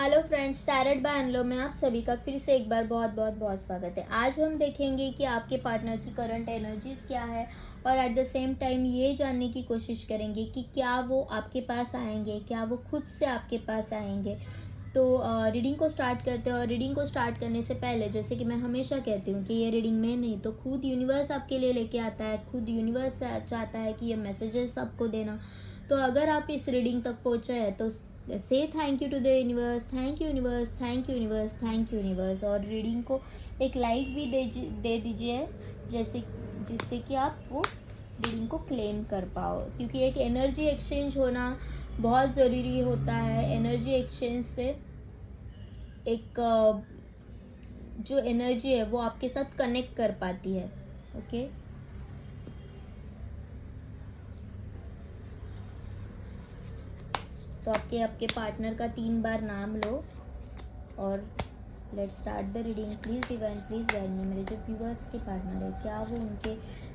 Hello friends, tarot bye अनलो में आप सभी का फिर से एक बार बहुत बहुत बहुत स्वागत है। आज हम देखेंगे कि आपके पार्टनर की करंट एनर्जीज क्या है और एट द सेम टाइम ये जानने की कोशिश करेंगे कि क्या वो आपके पास आएंगे, क्या वो खुद से आपके पास आएंगे। तो रीडिंग को स्टार्ट करते हैं। और रीडिंग को स्टार्ट करने से पहले जैसे कि मैं हमेशा कहती हूँ कि ये रीडिंग में नहीं तो खुद यूनिवर्स आपके लिए लेके आता है, खुद यूनिवर्स चाहता है कि ये मैसेजेस आपको देना। तो अगर आप इस रीडिंग तक पहुँचे हैं तो से thank you to the universe, thank you universe, thank you universe, thank you universe. और रीडिंग को एक लाइक भी दे दीजिए जैसे जिससे कि आप वो रीडिंग को क्लेम कर पाओ, क्योंकि एक एनर्जी एक्सचेंज होना बहुत ज़रूरी होता है। एनर्जी एक्सचेंज से एक जो एनर्जी है वो आपके साथ कनेक्ट कर पाती है। ओके, तो आपके आपके पार्टनर का 3 बार नाम लो और let's start the reading. Please divine, please guide me. मेरे जो व्यूअर्स के पार्टनर है, क्या वो उनके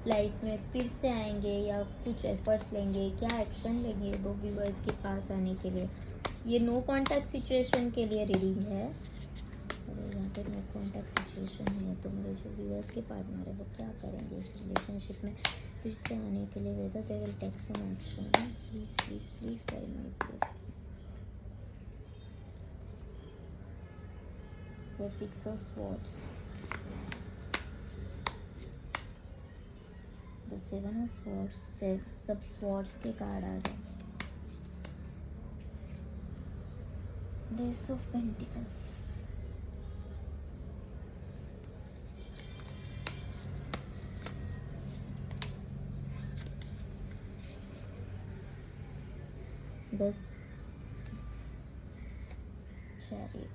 लाइफ में फिर से आएंगे या कुछ एफर्ट्स लेंगे, क्या एक्शन लेंगे वो व्यूअर्स के पास आने के लिए। ये नो कॉन्टैक्ट सिचुएशन के लिए रीडिंग है। और यहाँ पे नो कॉन्टैक्ट सिचुएशन है तो मेरे जो व्यूअर्स के पार्टनर है वो क्या करेंगे इस रिलेशनशिप में फिर से आने के लिए। Whether they will take some action. Please please please guide me please. The Six of Swords, the Seven of Swords, सब Swords के कार्ड आ गए। The Ace of Pentacles, the Chariot,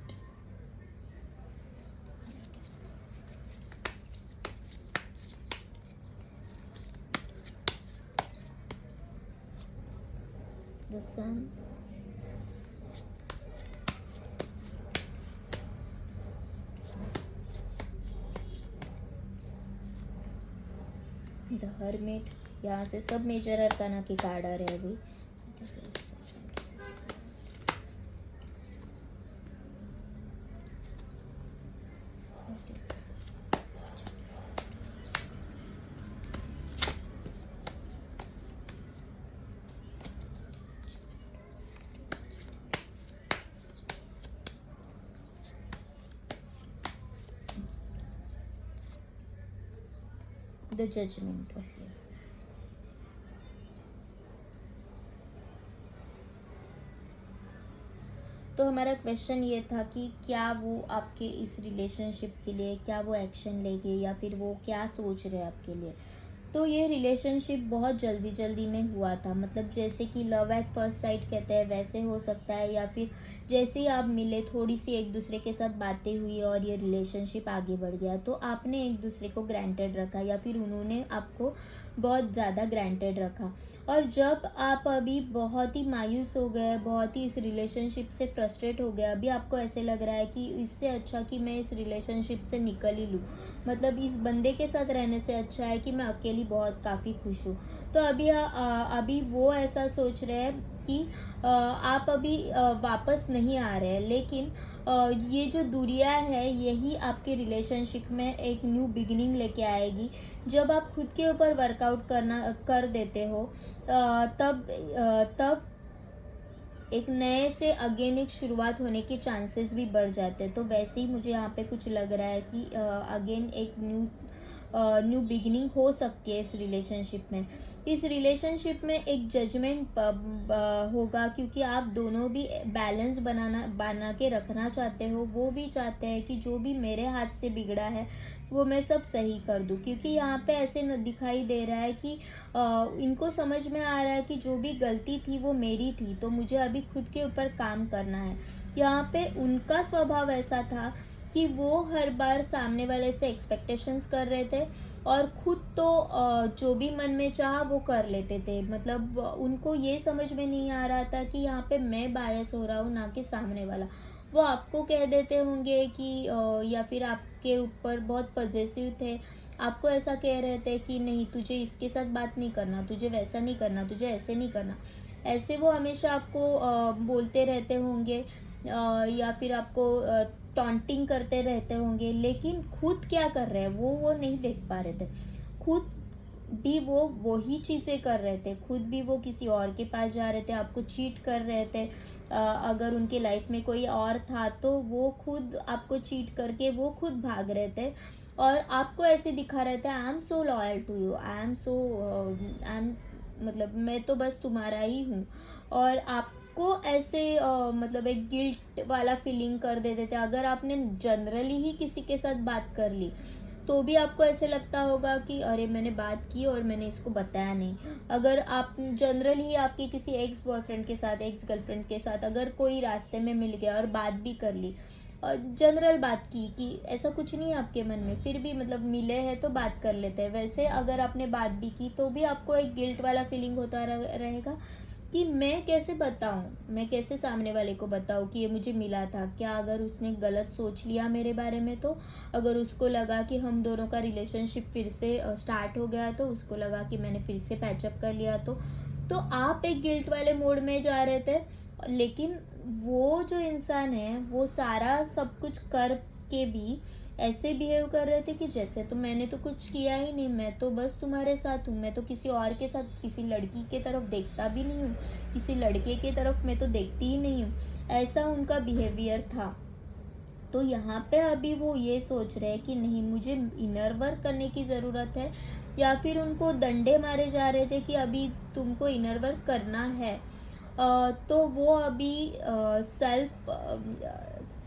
the Sun, the hermit. यहाँ से सब major arcana के card आ रहे हैं अभी। The judgement. ओके, तो हमारा क्वेश्चन ये था कि क्या वो आपके इस रिलेशनशिप के लिए क्या वो एक्शन लेंगे या फिर वो क्या सोच रहे हैं आपके लिए। तो ये रिलेशनशिप बहुत जल्दी जल्दी में हुआ था, मतलब जैसे कि लव एट फर्स्ट साइट कहते हैं वैसे हो सकता है, या फिर जैसे ही आप मिले थोड़ी सी एक दूसरे के साथ बातें हुई और ये रिलेशनशिप आगे बढ़ गया तो आपने एक दूसरे को ग्रांटेड रखा या फिर उन्होंने आपको बहुत ज़्यादा ग्रांटेड रखा। और जब आप अभी बहुत ही मायूस हो गए, बहुत ही इस रिलेशनशिप से फ्रस्ट्रेट हो गए, अभी आपको ऐसे लग रहा है कि इससे अच्छा कि मैं इस रिलेशनशिप से निकल ही लूँ, मतलब इस बंदे के साथ रहने से अच्छा है कि मैं अकेली बहुत काफ़ी खुश हूँ। तो अभी वो ऐसा सोच रहे हैं कि आप अभी वापस नहीं आ रहे हैं, लेकिन ये जो दूरियां है यही आपके रिलेशनशिप में एक न्यू बिगिनिंग लेके आएगी। जब आप खुद के ऊपर वर्कआउट कर देते हो तब एक नए से अगेन एक शुरुआत होने के चांसेस भी बढ़ जाते हैं। तो वैसे ही मुझे यहाँ पे कुछ लग रहा है कि अगेन एक न्यू बिगिनिंग हो सकती है इस रिलेशनशिप में। इस रिलेशनशिप में एक जजमेंट होगा, क्योंकि आप दोनों भी बैलेंस बना के रखना चाहते हो। वो भी चाहते हैं कि जो भी मेरे हाथ से बिगड़ा है वो मैं सब सही कर दूं, क्योंकि यहाँ पे ऐसे न दिखाई दे रहा है कि इनको समझ में आ रहा है कि जो भी गलती थी वो मेरी थी, तो मुझे अभी खुद के ऊपर काम करना है। यहाँ पे उनका स्वभाव ऐसा था कि वो हर बार सामने वाले से एक्सपेक्टेशंस कर रहे थे और खुद तो जो भी मन में चाहा वो कर लेते थे। मतलब उनको ये समझ में नहीं आ रहा था कि यहाँ पे मैं बायस हो रहा हूँ ना कि सामने वाला। वो आपको कह देते होंगे कि या फिर आपके ऊपर बहुत पॉजेसिव थे, आपको ऐसा कह रहे थे कि नहीं तुझे इसके साथ बात नहीं करना, तुझे वैसा नहीं करना, तुझे ऐसे नहीं करना। ऐसे वो हमेशा आपको बोलते रहते होंगे। या फिर आपको टॉन्टिंग करते रहते होंगे, लेकिन खुद क्या कर रहे हैं वो नहीं देख पा रहे थे। खुद भी वो वही चीज़ें कर रहे थे, खुद भी वो किसी और के पास जा रहे थे, आपको चीट कर रहे थे। अगर उनके लाइफ में कोई और था तो वो खुद आपको चीट करके वो खुद भाग रहे थे, और आपको ऐसे दिखा रहे थे I am so loyal to you, I am मतलब मैं तो बस तुम्हारा ही हूँ। और आपको ऐसे मतलब एक गिल्ट वाला फीलिंग कर देते थे। अगर आपने जनरली ही किसी के साथ बात कर ली तो भी आपको ऐसे लगता होगा कि अरे मैंने बात की और मैंने इसको बताया नहीं। अगर आप जनरली आपके किसी एक्स बॉयफ्रेंड के साथ, एक्स गर्लफ्रेंड के साथ अगर कोई रास्ते में मिल गया और बात भी कर ली, और जनरल बात की कि ऐसा कुछ नहीं है आपके मन में, फिर भी मतलब मिले हैं तो बात कर लेते हैं, वैसे अगर आपने बात भी की तो भी आपको एक गिल्ट वाला फीलिंग होता रहेगा कि मैं कैसे बताऊँ, मैं कैसे सामने वाले को बताऊँ कि ये मुझे मिला था। क्या अगर उसने गलत सोच लिया मेरे बारे में तो? अगर उसको लगा कि हम दोनों का रिलेशनशिप फिर से स्टार्ट हो गया तो? उसको लगा कि मैंने फिर से पैचअप कर लिया तो? तो आप एक गिल्ट वाले मोड में जा रहे थे, लेकिन वो जो इंसान है वो सारा सब कुछ कर के भी ऐसे बिहेव कर रहे थे कि जैसे तो मैंने तो कुछ किया ही नहीं, मैं तो बस तुम्हारे साथ हूँ, मैं तो किसी और के साथ किसी लड़की के तरफ देखता भी नहीं हूँ, किसी लड़के के तरफ मैं तो देखती ही नहीं हूँ। ऐसा उनका बिहेवियर था। तो यहाँ पे अभी वो ये सोच रहे हैं कि नहीं, मुझे इनर वर्क करने की ज़रूरत है, या फिर उनको डंडे मारे जा रहे थे कि अभी तुमको इनर वर्क करना है। तो वो अभी सेल्फ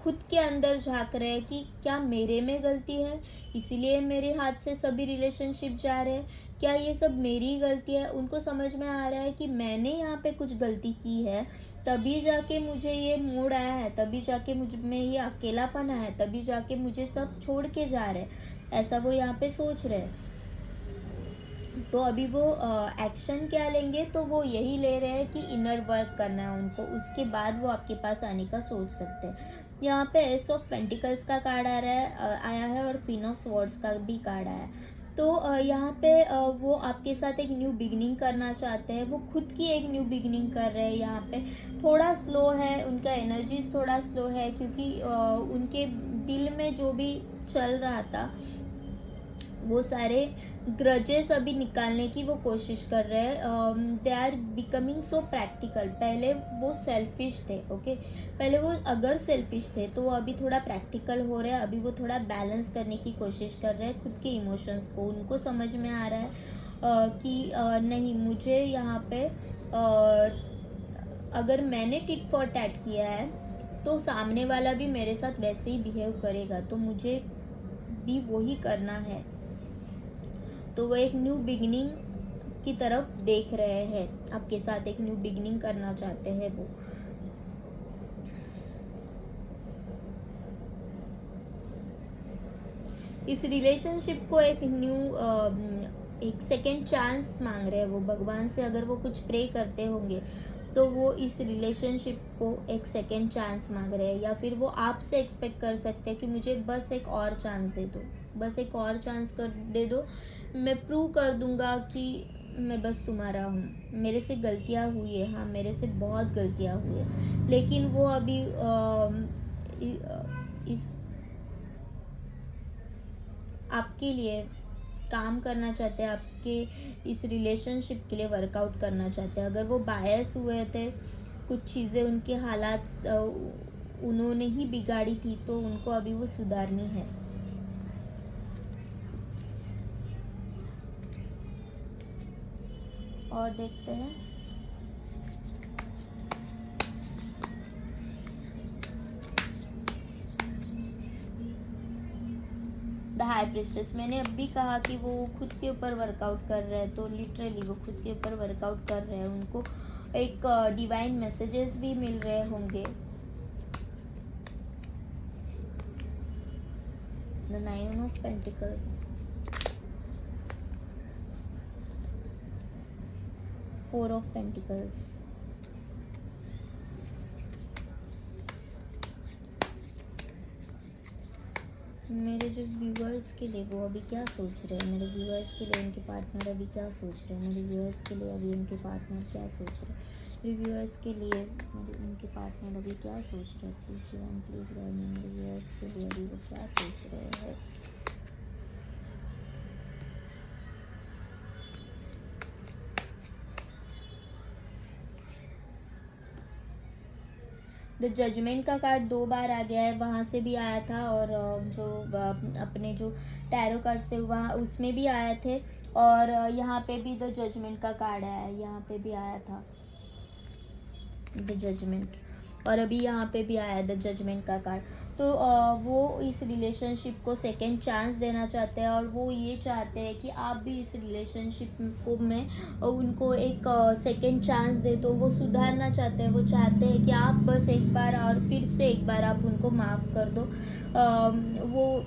खुद के अंदर झांक रहे हैं कि क्या मेरे में गलती है, इसीलिए मेरे हाथ से सभी रिलेशनशिप जा रहे हैं, क्या ये सब मेरी गलती है? उनको समझ में आ रहा है कि मैंने यहाँ पे कुछ गलती की है, तभी जाके मुझे ये मूड आया है, तभी जाके मुझ में ये अकेलापन आया है, तभी जाके मुझे सब छोड़ के जा रहे हैं, ऐसा वो यहाँ पे सोच रहे हैं। तो अभी वो एक्शन क्या लेंगे, तो वो यही ले रहे हैं कि इनर वर्क करना है उनको, उसके बाद वो आपके पास आने का सोच सकते हैं। यहाँ पे एस ऑफ पेंटिकल्स का कार्ड आ रहा है, आया है, और क्वीन ऑफ स्वॉर्ड्स का भी कार्ड आया है। तो यहाँ पे वो आपके साथ एक न्यू बिगनिंग करना चाहते हैं, वो खुद की एक न्यू बिगनिंग कर रहे हैं। यहाँ पे थोड़ा स्लो है, उनका एनर्जीज थोड़ा स्लो है, क्योंकि उनके दिल में जो भी चल रहा था वो सारे ग्रजेस अभी निकालने की वो कोशिश कर रहे हैं। They are becoming so practical. पहले वो सेल्फिश थे, ओके, पहले वो अगर सेल्फिश थे तो वो अभी थोड़ा प्रैक्टिकल हो रहे हैं, अभी वो थोड़ा बैलेंस करने की कोशिश कर रहे हैं खुद के इमोशंस को। उनको समझ में आ रहा है कि नहीं, मुझे यहाँ पे अगर मैंने टिट फॉर टैट किया है तो सामने वाला भी मेरे साथ वैसे ही बिहेव करेगा, तो मुझे भी वही करना है। तो वो एक न्यू बिगनिंग की तरफ देख रहे हैं, आपके साथ एक न्यू बिगनिंग करना चाहते हैं वो। इस रिलेशनशिप को एक न्यू एक सेकेंड चांस मांग रहे हैं वो भगवान से। अगर वो कुछ प्रे करते होंगे तो वो इस रिलेशनशिप को एक सेकेंड चांस मांग रहे हैं, या फिर वो आपसे एक्सपेक्ट कर सकते हैं कि मुझे बस एक और चांस दे दो, बस एक और चांस कर दे दो, मैं प्रूव कर दूंगा कि मैं बस तुम्हारा हूँ। मेरे से गलतियाँ हुई है, हाँ मेरे से बहुत गलतियाँ हुई है, लेकिन वो अभी इस आपके लिए काम करना चाहते हैं, आपके इस रिलेशनशिप के लिए वर्कआउट करना चाहते हैं। अगर वो बायस हुए थे, कुछ चीज़ें उनके हालात उन्होंने ही बिगाड़ी थी, तो उनको अभी वो सुधारनी है। और देखते हैं द हाई प्रिस्टेस। मैंने अभी कहा कि वो खुद के ऊपर वर्कआउट कर रहे हैं, तो लिटरली वो खुद के ऊपर वर्कआउट कर रहे हैं, उनको एक डिवाइन मैसेजेस भी मिल रहे होंगे। The nine of pentacles, 4 of pentacles. मेरे जो व्यूअर्स के लिए वो अभी क्या सोच रहे हैं, मेरे व्यूअर्स के लिए उनके पार्टनर अभी क्या सोच रहे हैं, मेरे व्यूअर्स के लिए अभी उनके पार्टनर क्या सोच रहे हैं, फ्री व्यूअर्स के लिए मतलब उनके पार्टनर अभी क्या सोच रहे हैं, प्लीज़ जीवन प्लीज़ गाइड मेरे व्यूअर्स के लिए अभी वो क्या सोच रहे हैं। द जजमेंट का कार्ड 2 बार आ गया है, वहाँ से भी आया था और जो अपने जो टैरो कार्ड से वहाँ उसमें भी आए थे, और यहाँ पे भी द जजमेंट का कार्ड आया है, यहाँ पे भी आया था द जजमेंट, और अभी यहाँ पे भी आया है द जजमेंट का कार्ड। तो वो इस रिलेशनशिप को सेकंड चांस देना चाहते हैं, और वो ये चाहते हैं कि आप भी इस रिलेशनशिप को में उनको एक सेकंड चांस दे। तो वो सुधारना चाहते हैं, वो चाहते हैं कि आप बस एक बार और फिर से एक बार आप उनको माफ़ कर दो। वो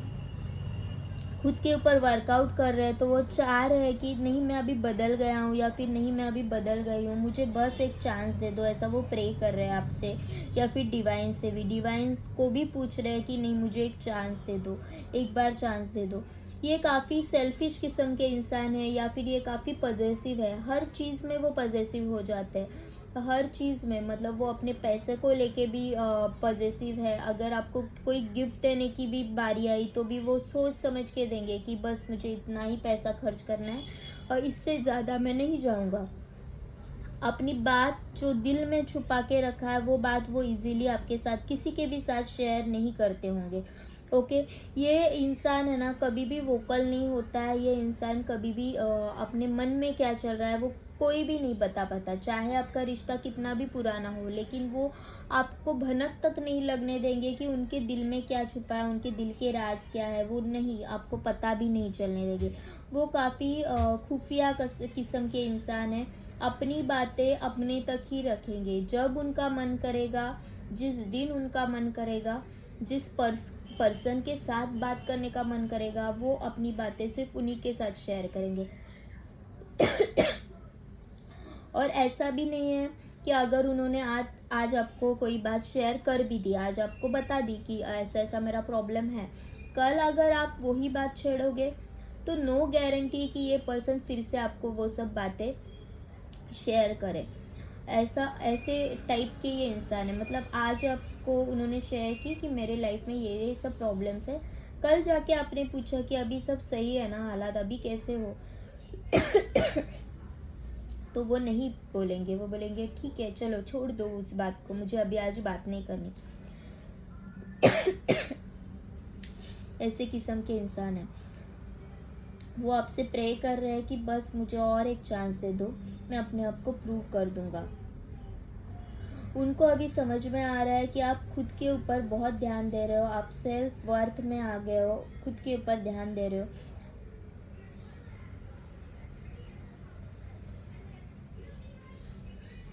खुद के ऊपर वर्कआउट कर रहे हैं, तो वो चाह रहे हैं कि नहीं मैं अभी बदल गया हूँ, या फिर नहीं मैं अभी बदल गई हूँ, मुझे बस एक चांस दे दो, ऐसा वो प्रे कर रहे हैं आपसे। या फिर डिवाइन से भी, डिवाइन को भी पूछ रहे हैं कि नहीं मुझे एक चांस दे दो, एक बार चांस दे दो। ये काफ़ी सेल्फिश किस्म के इंसान है, या फिर ये काफ़ी पॉजेसिव है, हर चीज़ में वो पॉजेसिव हो जाते हैं, हर चीज़ में। मतलब वो अपने पैसे को लेके भी पॉजेसिव है। अगर आपको कोई गिफ्ट देने की भी बारी आई तो भी वो सोच समझ के देंगे कि बस मुझे इतना ही पैसा खर्च करना है और इससे ज़्यादा मैं नहीं जाऊँगा। अपनी बात जो दिल में छुपा के रखा है वो बात वो इजीली आपके साथ किसी के भी साथ शेयर नहीं करते होंगे। ओके, ये इंसान है ना कभी भी वोकल नहीं होता है। ये इंसान कभी भी अपने मन में क्या चल रहा है वो कोई भी नहीं बता पाता। चाहे आपका रिश्ता कितना भी पुराना हो, लेकिन वो आपको भनक तक नहीं लगने देंगे कि उनके दिल में क्या छुपा है, उनके दिल के राज क्या है, वो नहीं, आपको पता भी नहीं चलने देंगे। वो काफ़ी खुफिया किस्म के इंसान हैं। अपनी बातें अपने तक ही रखेंगे। जब उनका मन करेगा, जिस दिन उनका मन करेगा, जिस पर्सन के साथ बात करने का मन करेगा, वो अपनी बातें सिर्फ उन्हीं के साथ शेयर करेंगे। और ऐसा भी नहीं है कि अगर उन्होंने आज आपको कोई बात शेयर कर भी दी, आज आपको बता दी कि ऐसा ऐसा मेरा प्रॉब्लम है, कल अगर आप वही बात छेड़ोगे तो नो गारंटी कि ये पर्सन फिर से आपको वो सब बातें शेयर करे। ऐसे टाइप के ये इंसान है। मतलब आज आपको उन्होंने शेयर की कि मेरे लाइफ में ये सब प्रॉब्लम्स है, कल जाके आपने पूछा कि अभी सब सही है ना, हालात अभी कैसे हो, तो वो नहीं बोलेंगे। वो बोलेंगे ठीक है चलो छोड़ दो उस बात को, मुझे अभी आज बात नहीं करनी। ऐसे किस्म के इंसान है। वो आपसे प्रे कर रहे हैं कि बस मुझे और एक चांस दे दो, मैं अपने आप को प्रूव कर दूंगा। उनको अभी समझ में आ रहा है कि आप खुद के ऊपर बहुत ध्यान दे रहे हो, आप सेल्फ वर्थ में आ गए हो, खुद के ऊपर ध्यान दे रहे हो।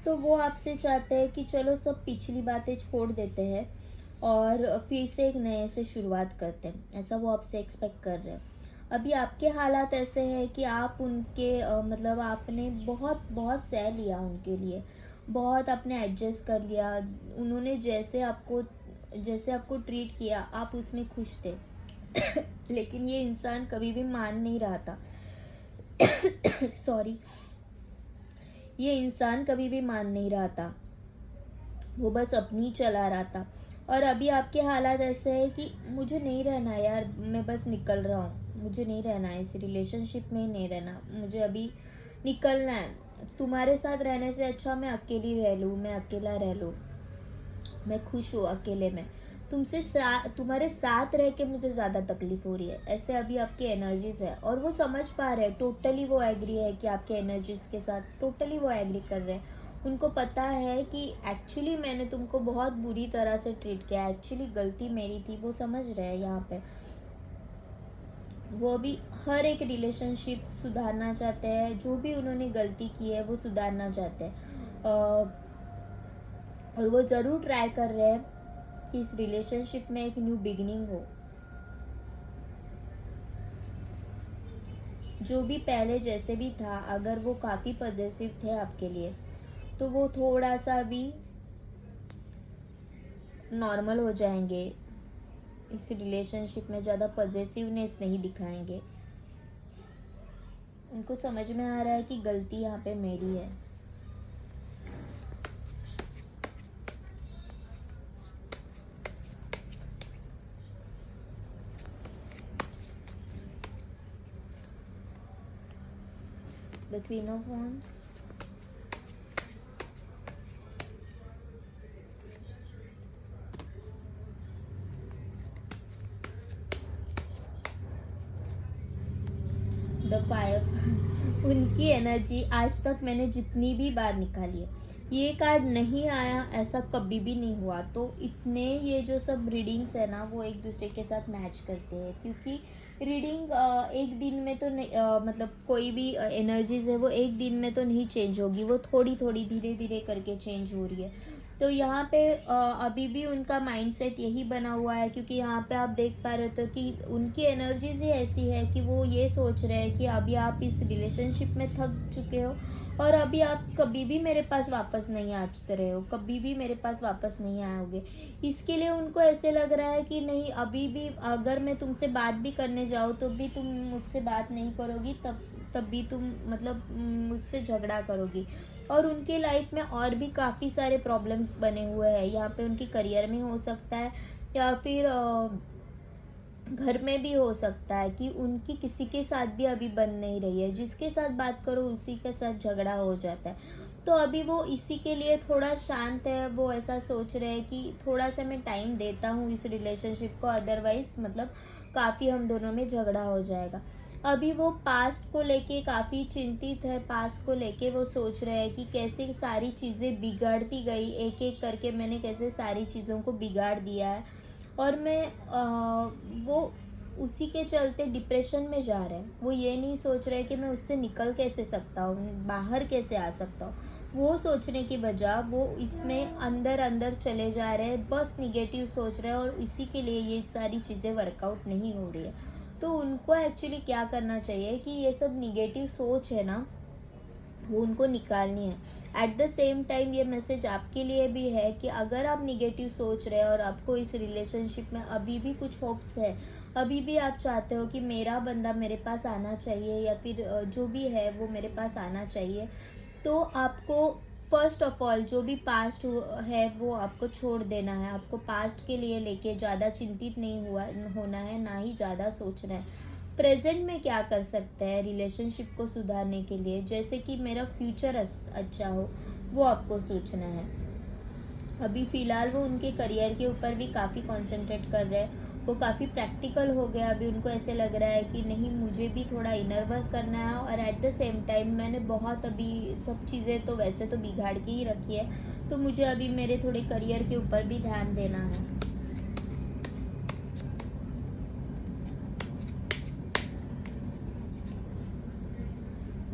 तो वो आपसे चाहते हैं कि चलो सब पिछली बातें छोड़ देते हैं और फिर से एक नए से शुरुआत करते हैं, ऐसा वो आपसे एक्सपेक्ट कर रहे हैं। अभी आपके हालात ऐसे हैं कि आप उनके मतलब आपने बहुत बहुत सह लिया उनके लिए, बहुत आपने एडजस्ट कर लिया। उन्होंने जैसे आपको ट्रीट किया आप उसमें खुश थे। लेकिन ये इंसान कभी भी मान नहीं रहा था। सॉरी, ये इंसान कभी भी मान नहीं रहा था, वो बस अपनी चला रहा था। और अभी आपके हालात ऐसे है कि मुझे नहीं रहना यार, मैं बस निकल रहा हूँ, मुझे नहीं रहना है इस रिलेशनशिप में, ही नहीं रहना, मुझे अभी निकलना है। तुम्हारे साथ रहने से अच्छा मैं अकेली रह लूँ, मैं अकेला रह लूँ, मैं खुश हूँ अकेले में। तुम्हारे साथ रह के मुझे ज़्यादा तकलीफ हो रही है, ऐसे अभी आपकी एनर्जीज है। और वो समझ पा रहे हैं, टोटली वो एग्री है कि आपके एनर्जीज के साथ टोटली वो एग्री कर रहे हैं। उनको पता है कि एक्चुअली मैंने तुमको बहुत बुरी तरह से ट्रीट किया, एक्चुअली गलती मेरी थी, वो समझ रहे हैं यहाँ पे। वो भी हर एक रिलेशनशिप सुधारना चाहते हैं, जो भी उन्होंने गलती की है वो सुधारना चाहते हैं। और वो ज़रूर ट्राई कर रहे हैं कि इस रिलेशनशिप में एक न्यू बिगिनिंग हो। जो भी पहले जैसे भी था, अगर वो काफ़ी पॉजेसिव थे आपके लिए, तो वो थोड़ा सा भी नॉर्मल हो जाएंगे। इस रिलेशनशिप में ज़्यादा पॉजेसिवनेस नहीं दिखाएंगे। उनको समझ में आ रहा है कि गलती यहाँ पे मेरी है। The queen of wands, the fire. उनकी एनर्जी आज तक मैंने जितनी भी बार निकाली है, ये कार्ड नहीं आया ऐसा कभी भी नहीं हुआ। तो इतने ये जो सब रीडिंग्स है ना, वो एक दूसरे के साथ मैच करते हैं, क्योंकि रीडिंग एक दिन में तो नहीं, मतलब कोई भी एनर्जीज है वो एक दिन में तो नहीं चेंज होगी, वो थोड़ी थोड़ी धीरे धीरे करके चेंज हो रही है। तो यहाँ पे अभी भी उनका माइंडसेट यही बना हुआ है, क्योंकि यहाँ पे आप देख पा रहे हो कि उनकी एनर्जीज ही ऐसी है कि वो ये सोच रहे हैं कि अभी आप इस रिलेशनशिप में थक चुके हो और अभी आप कभी भी मेरे पास वापस नहीं आ रहे हो, कभी भी मेरे पास वापस नहीं आओगे। इसके लिए उनको ऐसे लग रहा है कि नहीं, अभी भी अगर मैं तुमसे बात भी करने जाऊँ तो भी तुम मुझसे बात नहीं करोगी, तब भी तुम मतलब मुझसे झगड़ा करोगी। और उनके लाइफ में और भी काफ़ी सारे प्रॉब्लम्स बने हुए हैं। यहाँ पे उनकी करियर में हो सकता है, या फिर घर में भी हो सकता है कि उनकी किसी के साथ भी अभी बन नहीं रही है, जिसके साथ बात करो उसी के साथ झगड़ा हो जाता है। तो अभी वो इसी के लिए थोड़ा शांत है, वो ऐसा सोच रहे हैं कि थोड़ा सा मैं टाइम देता हूँ इस रिलेशनशिप को, अदरवाइज़ मतलब काफ़ी हम दोनों में झगड़ा हो जाएगा। अभी वो पास्ट को लेके काफ़ी चिंतित है, पास्ट को लेके वो सोच रहे हैं कि कैसे सारी चीज़ें बिगाड़ती गई, एक एक करके मैंने कैसे सारी चीज़ों को बिगाड़ दिया है, और वो उसी के चलते डिप्रेशन में जा रहे हैं। वो ये नहीं सोच रहे कि मैं उससे निकल कैसे सकता हूँ, बाहर कैसे आ सकता हूँ। वो सोचने की बजाय वो इसमें अंदर अंदर चले जा रहे हैं, बस निगेटिव सोच रहे हैं, और इसी के लिए ये सारी चीज़ें वर्कआउट नहीं हो रही है। तो उनको एक्चुअली क्या करना चाहिए कि ये सब निगेटिव सोच है ना, वो उनको निकालनी है। एट द सेम टाइम ये मैसेज आपके लिए भी है कि अगर आप निगेटिव सोच रहे हैं और आपको इस रिलेशनशिप में अभी भी कुछ होप्स है, अभी भी आप चाहते हो कि मेरा बंदा मेरे पास आना चाहिए, या फिर जो भी है वो मेरे पास आना चाहिए, तो आपको फर्स्ट ऑफ ऑल जो भी पास्ट है वो आपको छोड़ देना है। आपको पास्ट के लिए लेके ज़्यादा चिंतित नहीं होना है, ना ही ज़्यादा सोचना है। प्रेजेंट में क्या कर सकते हैं रिलेशनशिप को सुधारने के लिए, जैसे कि मेरा फ्यूचर अच्छा हो, वो आपको सोचना है। अभी फ़िलहाल वो उनके करियर के ऊपर भी काफ़ी कंसंट्रेट कर रहे हैं, वो काफ़ी प्रैक्टिकल हो गया। अभी उनको ऐसे लग रहा है कि नहीं, मुझे भी थोड़ा इनर वर्क करना है, और एट द सेम टाइम मैंने बहुत अभी सब चीज़ें तो वैसे तो बिगाड़ के ही रखी है, तो मुझे अभी मेरे थोड़े करियर के ऊपर भी ध्यान देना है।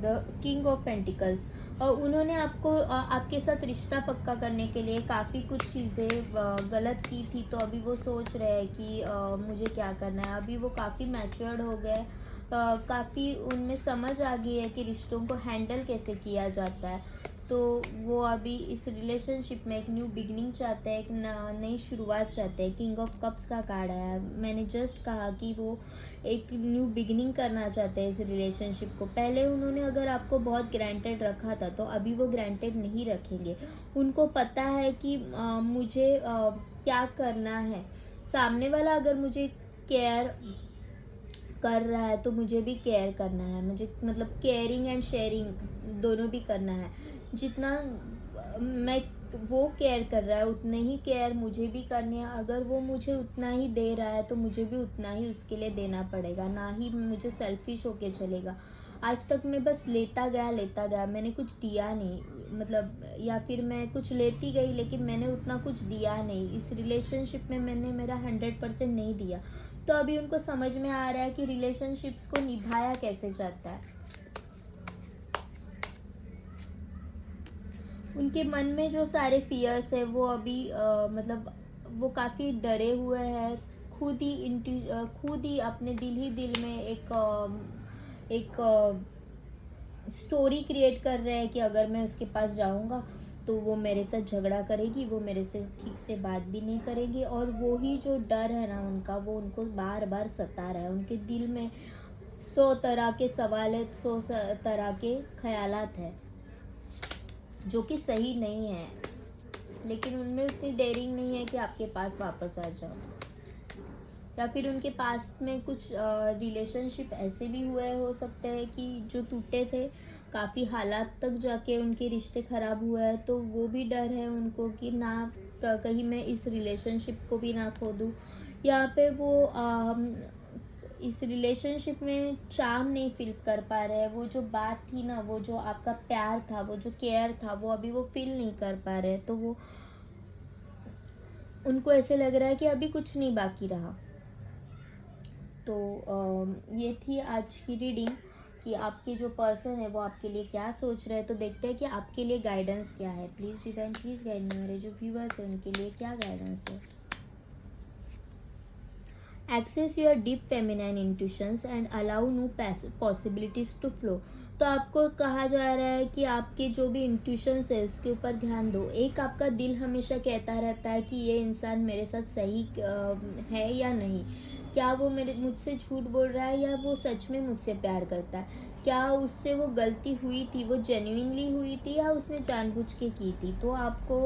The king of pentacles. और उन्होंने आपके साथ रिश्ता पक्का करने के लिए काफ़ी कुछ चीज़ें गलत की थी, तो अभी वो सोच रहे हैं कि मुझे क्या करना है। अभी वो काफ़ी मैच्योर्ड हो गए, काफ़ी उनमें समझ आ गई है कि रिश्तों को हैंडल कैसे किया जाता है। तो वो अभी इस रिलेशनशिप में एक न्यू बिगनिंग चाहते हैं, एक नई शुरुआत चाहते हैं। किंग ऑफ कप्स का कार्ड आया, मैंने जस्ट कहा कि वो एक न्यू बिगनिंग करना चाहते हैं इस रिलेशनशिप को। पहले उन्होंने अगर आपको बहुत ग्रांटेड रखा था, तो अभी वो ग्रांटेड नहीं रखेंगे। उनको पता है कि मुझे क्या करना है। सामने वाला अगर मुझे केयर कर रहा है तो मुझे भी केयर करना है, मुझे मतलब केयरिंग एंड शेयरिंग दोनों भी करना है। जितना मैं वो केयर कर रहा है उतने ही केयर मुझे भी करनी है। अगर वो मुझे उतना ही दे रहा है तो मुझे भी उतना ही उसके लिए देना पड़ेगा, ना ही मुझे सेल्फिश होके चलेगा। आज तक मैं बस लेता गया, मैंने कुछ दिया नहीं, मतलब या फिर मैं कुछ लेती गई लेकिन मैंने उतना कुछ दिया नहीं। इस रिलेशनशिप में मैंने मेरा 100% नहीं दिया। तो अभी उनको समझ में आ रहा है कि रिलेशनशिप्स को निभाया कैसे जाता है। उनके मन में जो सारे फियर्स है वो अभी मतलब वो काफ़ी डरे हुए हैं। खुद ही अपने दिल में एक स्टोरी क्रिएट कर रहे हैं कि अगर मैं उसके पास जाऊंगा तो वो मेरे साथ झगड़ा करेगी, वो मेरे से ठीक से बात भी नहीं करेगी, और वो ही जो डर है ना उनका, वो उनको बार बार सता रहा है। उनके दिल में 100 तरह के सवाल है, 100 तरह के ख्यालात है, जो कि सही नहीं है, लेकिन उनमें उतनी डेयरिंग नहीं है कि आपके पास वापस आ जाओ। या फिर उनके पास्ट में कुछ रिलेशनशिप ऐसे भी हुए हो सकते हैं कि जो टूटे थे, काफ़ी हालात तक जाके उनके रिश्ते ख़राब हुए हैं, तो वो भी डर है उनको कि ना कहीं मैं इस रिलेशनशिप को भी ना खो दूँ। यहाँ पे वो इस रिलेशनशिप में चार्म नहीं फ़ील कर पा रहे हैं, वो जो बात थी ना, वो जो आपका प्यार था, वो जो केयर था, वो अभी वो फ़ील नहीं कर पा रहे हैं, तो वो उनको ऐसे लग रहा है कि अभी कुछ नहीं बाकी रहा। तो ये थी आज की रीडिंग कि आपके जो पर्सन है वो आपके लिए क्या सोच रहे हैं। तो देखते हैं कि आपके लिए गाइडेंस क्या है। Please divine, please guide me. मेरे जो व्यूअर्स हैं उनके लिए क्या गाइडेंस है। Access your deep feminine intuitions and allow new possibilities to flow. तो आपको कहा जा रहा है कि आपके जो भी इंट्यूशंस है उसके ऊपर ध्यान दो। एक आपका दिल हमेशा कहता रहता है कि ये इंसान मेरे साथ सही है या नहीं, क्या वो मेरे मुझसे झूठ बोल रहा है या वो सच में मुझसे प्यार करता है, क्या उससे वो गलती हुई थी, वो जेन्युइनली हुई थी या उसने जानबूझ के की थी। तो आपको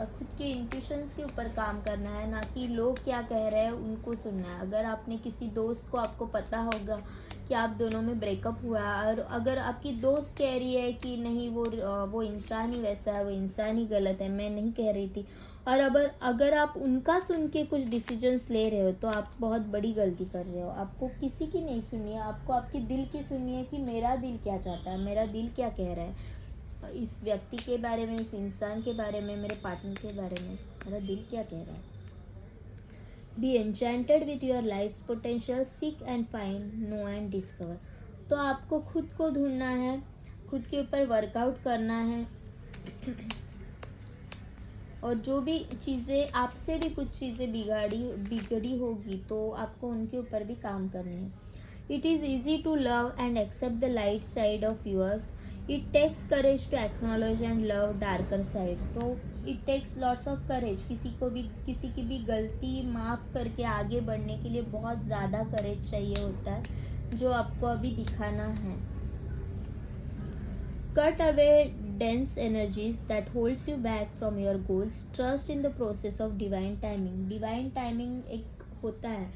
खुद के इंट्यूशंस के ऊपर काम करना है, ना कि लोग क्या कह रहे हैं उनको सुनना है। अगर आपने किसी दोस्त को, आपको पता होगा कि आप दोनों में ब्रेकअप हुआ है और अगर आपकी दोस्त कह रही है कि नहीं वो इंसान ही वैसा है, वो इंसान ही गलत है, मैं नहीं कह रही थी, और अगर आप उनका सुन के कुछ डिसीजंस ले रहे हो तो आप बहुत बड़ी गलती कर रहे हो। आपको किसी की नहीं सुननी है, आपको आपके दिल की सुननी है कि मेरा दिल क्या चाहता है, मेरा दिल क्या कह रहा है इस व्यक्ति के बारे में, इस इंसान के बारे में, मेरे पार्टनर के बारे में, मेरा दिल क्या कह रहा है। Be enchanted with your life potential, seek and find, know and discover. तो आपको खुद को ढूंढना है, खुद के ऊपर वर्कआउट करना है, और जो भी चीज़ें आपसे भी कुछ चीज़ें बिगड़ी होगी तो आपको उनके ऊपर भी काम करनी है। It is easy to love and accept the light side of yours, it takes courage to acknowledge and love darker side. तो it takes lots of courage, किसी की भी गलती माफ़ करके आगे बढ़ने के लिए बहुत ज़्यादा करेज चाहिए होता है, जो आपको अभी दिखाना है। Cut away dense energies that holds you back from your goals. Trust in the process of divine timing. Divine timing एक होता है,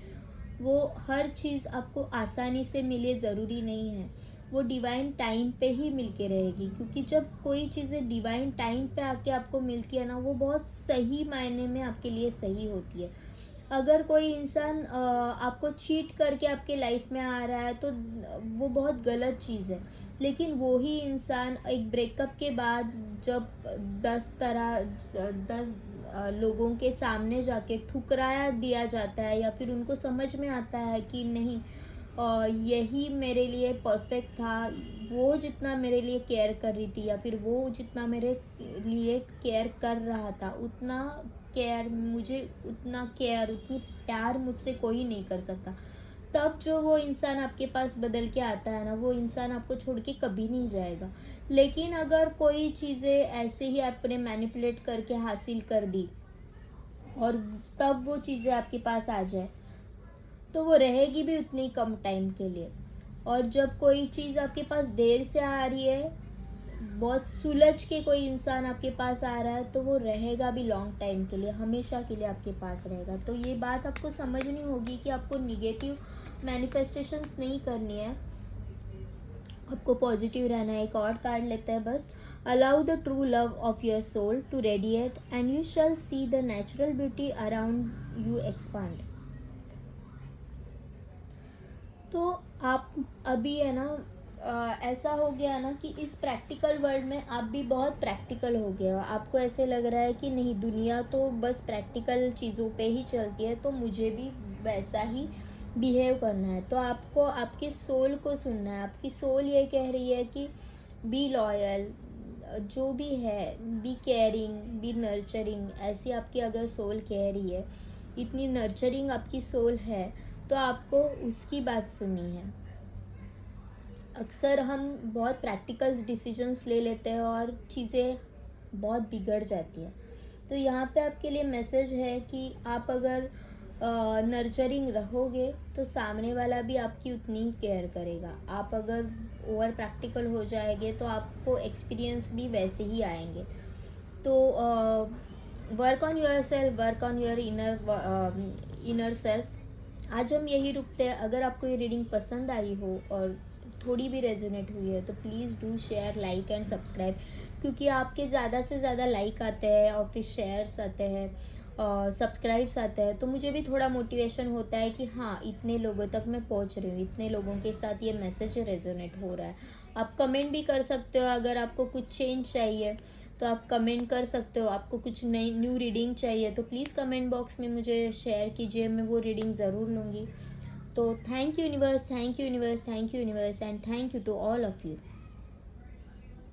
वो हर चीज़ आपको आसानी से मिले ज़रूरी नहीं है, वो डिवाइन टाइम पे ही मिल के रहेगी। क्योंकि जब कोई चीज़ें डिवाइन टाइम पे आके आपको मिलती है ना, वो बहुत सही मायने में आपके लिए सही होती है। अगर कोई इंसान आपको चीट करके आपके लाइफ में आ रहा है तो वो बहुत गलत चीज़ है। लेकिन वो ही इंसान एक ब्रेकअप के बाद जब 10 लोगों के सामने जाके ठुकराया दिया जाता है, या फिर उनको समझ में आता है कि नहीं यही मेरे लिए परफेक्ट था, वो जितना मेरे लिए केयर कर रही थी या फिर वो जितना मेरे लिए केयर कर रहा था, उतना केयर उतनी प्यार मुझसे कोई नहीं कर सकता। तब जो वो इंसान आपके पास बदल के आता है ना, वो इंसान आपको छोड़ के कभी नहीं जाएगा। लेकिन अगर कोई चीज़ें ऐसे ही आपने मैनिपुलेट करके हासिल कर दी और तब वो चीज़ें आपके पास आ जाए, तो वो रहेगी भी उतनी कम टाइम के लिए। और जब कोई चीज़ आपके पास देर से आ रही है, बहुत सुलझ के कोई इंसान आपके पास आ रहा है, तो वो रहेगा भी लॉन्ग टाइम के लिए, हमेशा के लिए आपके पास रहेगा। तो ये बात आपको समझनी होगी कि आपको निगेटिव मैनिफेस्टेशंस नहीं करनी है, आपको पॉजिटिव रहना है। एक और कार्ड लेते हैं बस। Allow the true love of your soul to radiate and you shall see the natural beauty around you expand. तो आप अभी है ना ऐसा हो गया ना कि इस प्रैक्टिकल वर्ल्ड में आप भी बहुत प्रैक्टिकल हो गए हो। आपको ऐसे लग रहा है कि नहीं, दुनिया तो बस प्रैक्टिकल चीज़ों पे ही चलती है, तो मुझे भी वैसा ही बिहेव करना है। तो आपको आपके सोल को सुनना है। आपकी सोल ये कह रही है कि बी लॉयल, जो भी है, बी केयरिंग, बी नर्चरिंग। ऐसी आपकी अगर सोल कह रही है, इतनी नर्चरिंग आपकी सोल है, तो आपको उसकी बात सुननी है। अक्सर हम बहुत प्रैक्टिकल डिसीजंस ले लेते हैं और चीज़ें बहुत बिगड़ जाती है। तो यहाँ पे आपके लिए मैसेज है कि आप अगर नर्चरिंग रहोगे तो सामने वाला भी आपकी उतनी ही केयर करेगा। आप अगर ओवर प्रैक्टिकल हो जाएंगे तो आपको एक्सपीरियंस भी वैसे ही आएंगे। तो work on your self, work on your inner self. आज हम यही रुकते हैं। अगर आपको ये रीडिंग पसंद आई हो और थोड़ी भी रेजोनेट हुई है तो please do share, like and subscribe, क्योंकि आपके ज़्यादा से ज़्यादा लाइक आते हैं और फिर शेयर्स आते हैं और सब्सक्राइब्स आते हैं, तो मुझे भी थोड़ा मोटिवेशन होता है कि हाँ, इतने लोगों तक मैं पहुंच रही हूँ, इतने लोगों के साथ ये मैसेज रेजोनेट हो रहा है। आप कमेंट भी कर सकते हो, अगर आपको कुछ चेंज चाहिए तो आप कमेंट कर सकते हो। आपको कुछ नई न्यू रीडिंग चाहिए तो प्लीज़ कमेंट बॉक्स में मुझे शेयर कीजिए, मैं वो रीडिंग ज़रूर लूँगी। तो thank you universe, thank you universe, thank you universe and thank you to all of you.